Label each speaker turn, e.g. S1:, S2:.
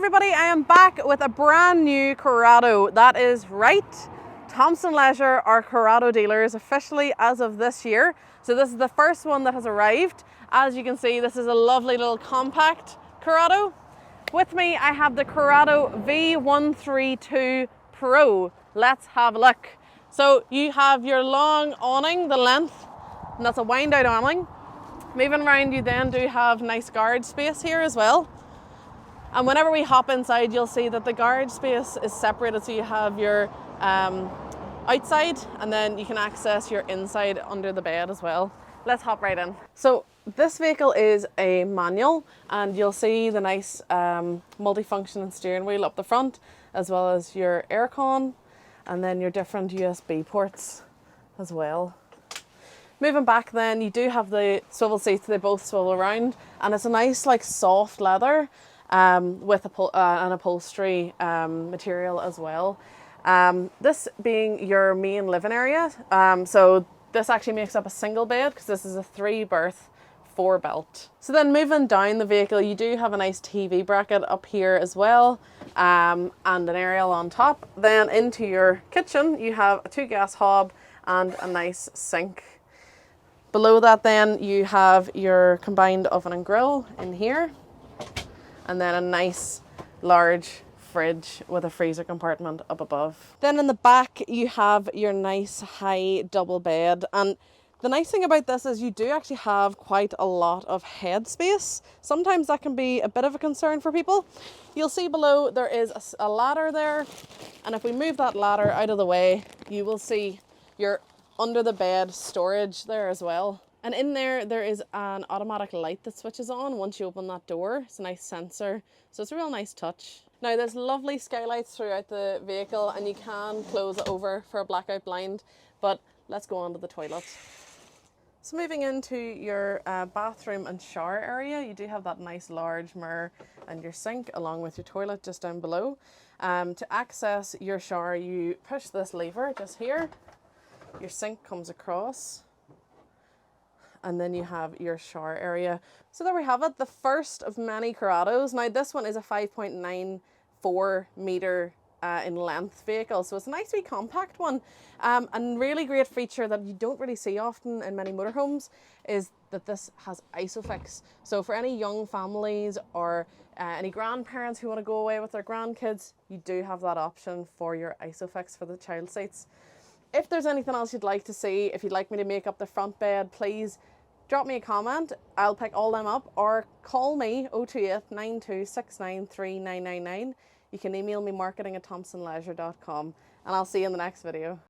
S1: everybody, I am back with a brand new CARADO. That is right, Thompson Leisure are CARADO dealers officially as of this year. So this is the first one that has arrived. As you can see, this is a lovely little compact CARADO. With me, I have the CARADO V132 Pro. Let's have a look. So you have your long awning, the length, and that's a wind out awning. Moving around, you then do have nice garage space here as well. And whenever we hop inside, you'll see that the garage space is separated, so you have your outside, and then you can access your inside under the bed as well. Let's hop right in. So this vehicle is a manual, and you'll see the nice multifunction steering wheel up the front, as well as your aircon, and then your different USB ports as well. Moving back then, you do have the swivel seats. They both swivel around, and it's a nice like soft leather with an upholstery material as well. This being your main living area, so this actually makes up a single bed because this is a 3-berth 4-belt. So then moving down the vehicle, you do have a nice TV bracket up here as well, and an aerial on top. Then into your kitchen, you have a 2-gas hob and a nice sink. Below that then you have your combined oven and grill in here, and then a nice large fridge with a freezer compartment up above. Then in the back you have your nice high double bed, and the nice thing about this is you do actually have quite a lot of head space. Sometimes that can be a bit of a concern for people. You'll see below there is a ladder there, and if we move that ladder out of the way, you will see your under the bed storage there as well. And in there is an automatic light that switches on once you open that door. It's a nice sensor, so it's a real nice touch. Now there's lovely skylights throughout the vehicle, and you can close it over for a blackout blind, but let's go on to the toilet. So moving into your bathroom and shower area, you do have that nice large mirror and your sink along with your toilet just down below. To access your shower, you push this lever just here. Your sink comes across, and then you have your shower area. So there we have it, the first of many CARADOs. Now this one is a 5.94 metre in length vehicle, so it's a nice wee compact one. And really great feature that you don't really see often in many motorhomes is that this has ISOFIX. So for any young families or any grandparents who want to go away with their grandkids, you do have that option for your ISOFIX for the child seats. If there's anything else you'd like to see, if you'd like me to make up the front bed, please drop me a comment. I'll pick all them up, or call me 028 9269 3999. You can email me marketing@thompsonleisure.com, and I'll see you in the next video.